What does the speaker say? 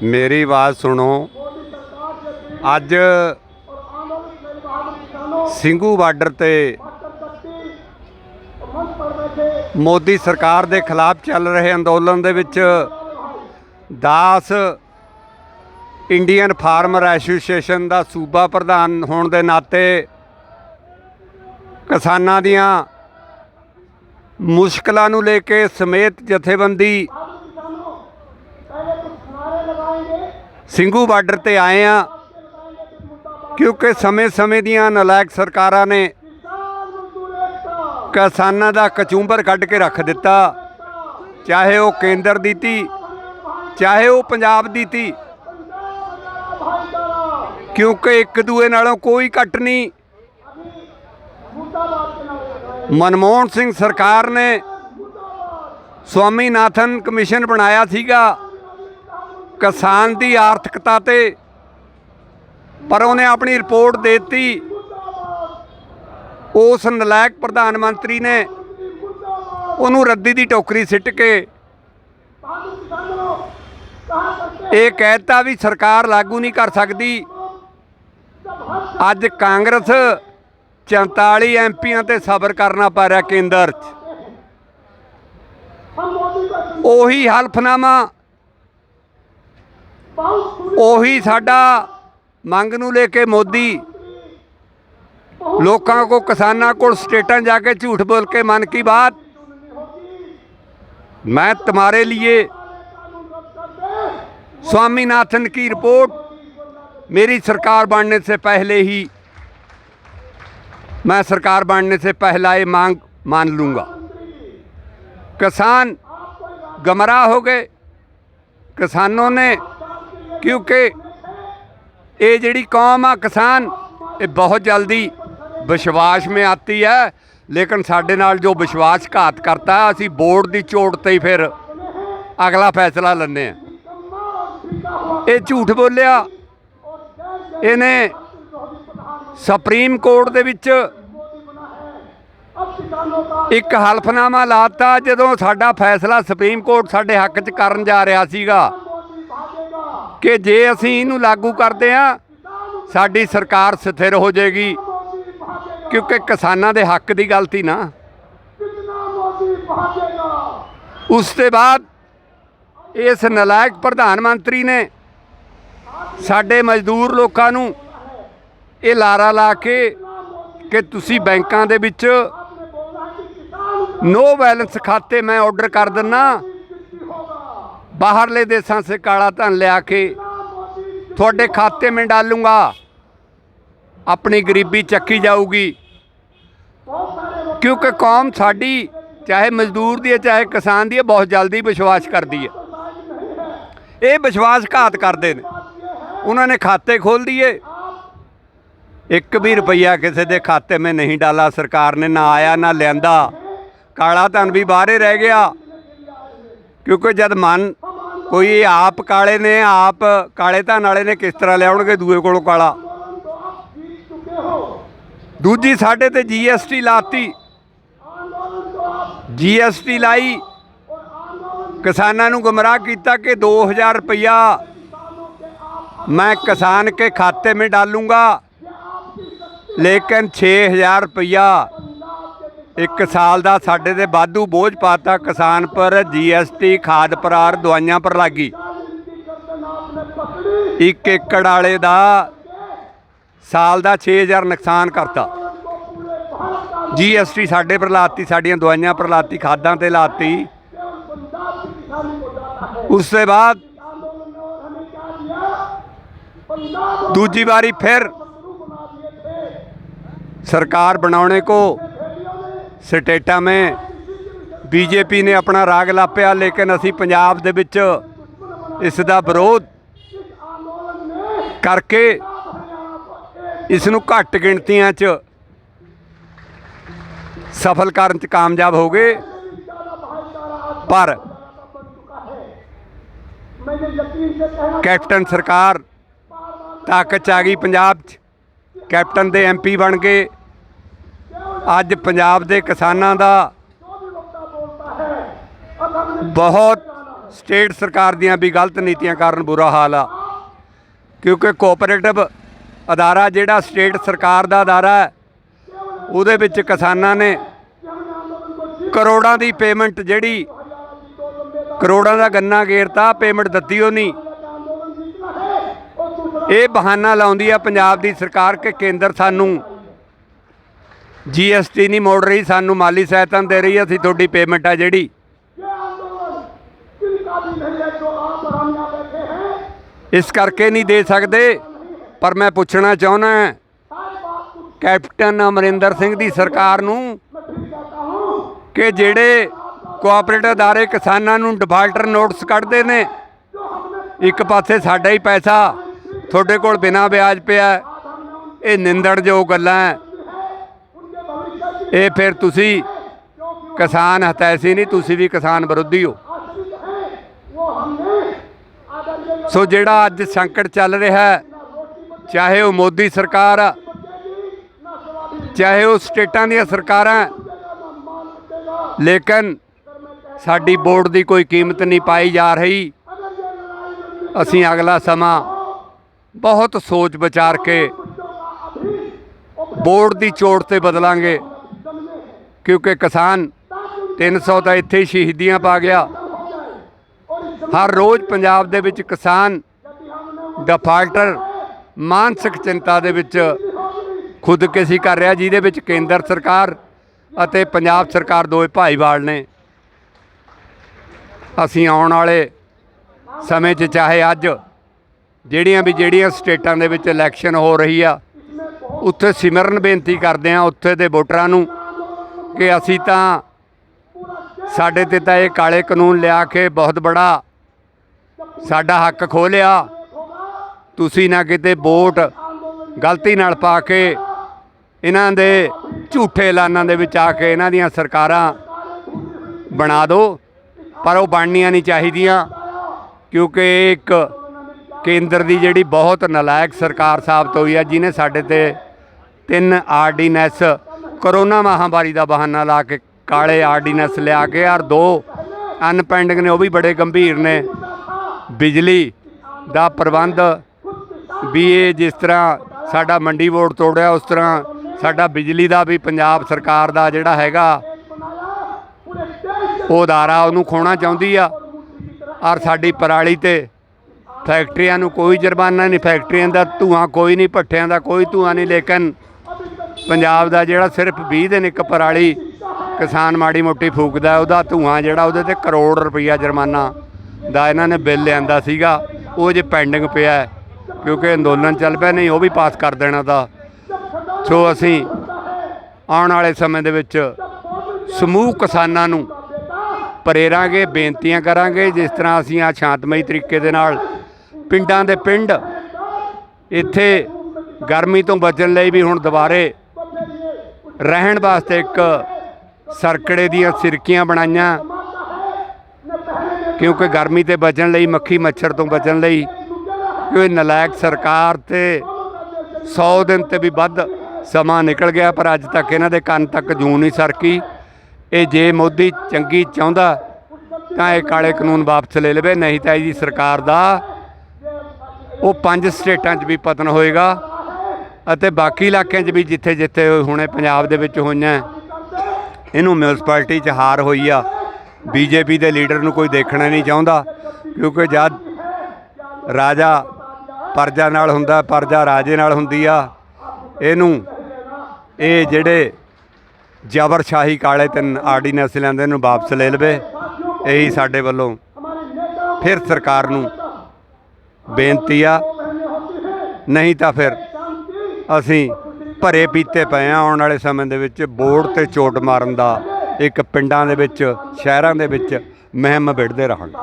मेरी बात सुनो। अज ਸਿੰਘੂ ਬਾਰਡਰ ਤੇ मोदी सरकार के खिलाफ चल रहे अंदोलन दे विच दास इंडियन फार्मर एसोसीएशन का सूबा प्रधान होने के नाते किसानां दियां मुश्किलों नूं लेके समेत जथेबंदी ਸਿੰਘੂ बार्डर ते आए हैं, क्योंकि समय समय दियां नलायक सरकारां ने किसानां दा कचूंबर कढ़ के रख दिता, चाहे वो केंद्र दी थी चाहे वो पंजाब दी थी, क्योंकि एक दूए नालों कोई घट नहीं। मनमोहन सिंह सरकार ने स्वामीनाथन कमीशन बनाया सीगा किसान की आर्थिकता ते, पर उन्हें अपनी रिपोर्ट दे दी। उस नलायक प्रधानमंत्री ने उन्होंने रद्दी की टोकरी सिट के ये कहता भी सरकार लागू नहीं कर सकती। अज कांग्रेस 44 एमपीआं ते सबर करना पै रहा केंद्र च। ओही हल्फनामा ओही साडा मंग नूं लेके मोदी लोगों को किसानों को स्टेटां जाके झूठ बोल के मन की बात, मैं तुम्हारे लिए स्वामीनाथन की रिपोर्ट मेरी सरकार बनने से पहले ही, मैं सरकार बनने से पहला ये मांग मान लूँगा। किसान गमराह हो गए किसानों ने, क्योंकि ये जिहड़ी कौम आ किसान ये बहुत जल्दी विश्वास में आती है, लेकिन साडे नाल जो विश्वासघात करता है असी बोर्ड की चोट ते ही फिर अगला फैसला लैंदे हैं। ये झूठ बोलिया, इन्हें सुप्रीम कोर्ट दे विच एक हल्फनामा लाता जदों साडा फैसला सुप्रीम कोर्ट साडे हक च करन जा रहा सीगा कि जे असीं इहनूं लागू करदे हां साडी सरकार स्थिर हो जाएगी, क्योंकि किसानां दे हक की गल थी ना। उसके बाद इस नलायक प्रधानमंत्री ने साडे मजदूर लोगों नूं ये लारा ला के कि तुसी बैंकां दे विच नो बैलेंस खाते मैं ऑर्डर कर दिना, बाहरले देशों से काला धन लिया के थोड़े खाते में डालूंगा, अपनी गरीबी चक्की जाऊगी। क्योंकि कौम साड़ी चाहे मजदूर दी है चाहे किसान दी है बहुत जल्दी विश्वास करती है। ये विश्वासघात करते हैं, उन्होंने खाते खोल दिए, एक भी रुपया किसी के खाते में नहीं डाला सरकार ने, ना आया ना लिया, काला धन भी बाहर रह गया। क्योंकि जब मन कोई आप काले ने आप काले धन वाले ने किस तरह लियाउणगे दूए कोलों काला। दूजी साढ़े ते GST लाती, GST लाई किसानों नूं गुमराह किया कि 2000 रुपया मैं किसान के खाते में डालूंगा, लेकिन 6000 रुपया एक साल का साढ़े ते वाधू बोझ पाता किसान पर। GST खाद परार दवाइयां पर लगी, एक एकड़ वाले दा साल का 6000 नुकसान करता। GST साढ़े पर लाती, साड़ियाँ दवाइयां पर लाती, खादां ते लाती। उसके बाद दूजी बारी फिर सरकार बनाने को स्टेटा में बीजेपी ने अपना राग लापिया, लेकिन असी पंजाब दे विच इसका विरोध करके इसनूं घट गिणतियां च सफल करन च कामयाब हो गए। पर कैप्टन सरकार ताकत च आ गई पंजाब च, कैप्टन दे MP बन गए। अज पंजाब दे किसानां दा बहुत स्टेट सरकार दियां भी गलत नीतियां कारण बुरा हाल आ, क्योंकि कोऑपरेटिव अदारा जिहड़ा स्टेट सरकार दा अदारा है ਉਹਦੇ ਵਿੱਚ किसानां ने करोड़ां दी पेमेंट जिहड़ी करोड़ां दा गन्ना घेरता पेमेंट दित्ती ਉਹ नहीं। ਇਹ बहाना लाउंदी आ पंजाब दी सरकार कि केंद्र सानू GST नहीं मोड़ रही, सानू माली सहायता दे रही, असीं तुहाडी पेमेंट आ जिहड़ी इस करके नहीं दे सकते। पर मैं पूछना चाहुंदा कैप्टन अमरिंदर सिंह दी सरकार नूं कि जिहड़े कोआपरेटिव अदारे किसानां नूं डिफाल्टर नोटिस कढ़दे ने, एक पासे साडा ही पैसा तुहाडे कोल बिना ब्याज पिया, ये निंदणयोग गल्लां है। ये फिर तुसी किसान हतैषी नहीं, तुसी भी किसान विरोधी हो। सो जिहड़ा अज संकट चल रहा है, चाहे वो मोदी सरकार आ, चाहे वो स्टेटां दी सरकारां, लेकिन साडी बोर्ड की कोई कीमत नहीं पाई जा रही। असीं अगला समा बहुत सोच विचार के बोर्ड की चोट से बदलांगे, क्योंकि किसान 300 तो इत्थे ही शहीदियां पा गया। हर रोज़ पंजाब दे विच किसान डिफाल्टर मानसिक चिंता दे विच खुदकुशी कर रहा, जिहदे विच केंद्र सरकार अते पंजाब सरकार दोए भाईवाल ने। असीं आउण वाले समय 'च चाहे अज ਜਿਹੜੀਆਂ स्टेटां दे विच इलैक्शन हो रही आ, उत्थे सिमरन बेनती करते हैं उत्थे दे वोटरां नूं कि असीं तां साडे ते तां इह काले कानून लिया के बहुत बड़ा साडा हक खो लिया। तुसीं ना किते वोट गलती नाल पा के इन्हां दे झूठे ऐलानां दे विच आके इन्हां दीयां सरकारां बना दो, पर वो बननियां नहीं चाहीदियां, क्योंकि एक केंद्र की जिहड़ी बहुत नलायक सरकार साबित हुई है, जिन्हें साडे ते 3 आर्डीनैस करोना महामारी का बहाना ला के काले आर्डीनैस लिया के और 2 अनपेंडिंग ने, वो भी बड़े गंभीर ने। बिजली का प्रबंध भी ये जिस तरह साडा मंडी बोर्ड तोड़िया, उस तरह साडा बिजली का भी पंजाब सरकार का जिहड़ा हैगा वो अदारा उहनूं खोना चाहुंदी आ। और साडी पराली ते फैक्ट्रियां नूं कोई जुर्माना नहीं, फैक्ट्रियां दा धुआं कोई नहीं, भट्ठियां दा कोई धुआं नहीं, लेकिन पंजाब दा जिहड़ा सिर्फ 20 दिन एक पराली किसान माड़ी मोटी फूकदा उहदा धुआं जिहड़ा उहदे ते करोड़ रुपया जुर्माना दा इन्हां ने बिल लिआंदा सीगा, वो जे पेंडिंग पिया है, क्योंकि अंदोलन चल पिया, नहीं वो भी पास कर देना था। सो असीं आउण वाले समय दे विच समूह किसानां नूं प्रेरांगे, बेनतियां करांगे, जिस तरह असीं आ शांतमई तरीके दे नाल पिंडां दे पिंड इत्थे गर्मी तो बचण लई भी हुण दुबारे रहण वास्ते एक सरकड़े दीयां सिरकियां बनाईयां, क्योंकि गर्मी ते बचण लई, मक्खी मच्छर तो बचण लई, क्योंकि नलायक सरकार ते 100 दिन ते भी वध समा निकल गया, पर अज तक इन्हां दे कंन तक जूं नहीं सरकी। ये जे मोदी चंगी चाहुंदा तां ये काले कानून वापस ले लवे, नहीं तां इहदी सरकार दा वो 5 स्टेटां 'च भी पतन होएगा, अते बाकी इलाकिਆਂ 'ਚ भी जिथे जिथे हुणे पंजाब दे विच होईयां इहनूं म्यूनसिपैलिटी 'च हार होई आ। बीजेपी के लीडर नूं कोई देखना नहीं चाहुंदा, क्योंकि जद राजा प्रजा नाल हुंदा, प्रजा राजे नाल हुंदी आ। इहनूं ये जिहड़े जबरशाही काले 3 आर्डीनैंस लैंदे नूं वापस ले लवे, यही साडे वल्लों फिर सरकार नूं बेनती आ। नहीं तो फिर असीं भरे पीते पे आ। आउण वाले समय दे विच बोर्ड ते चोट मारन दा एक पिंडां दे विच, शहरां दे विच मुहिम विढ़दे रहांगे।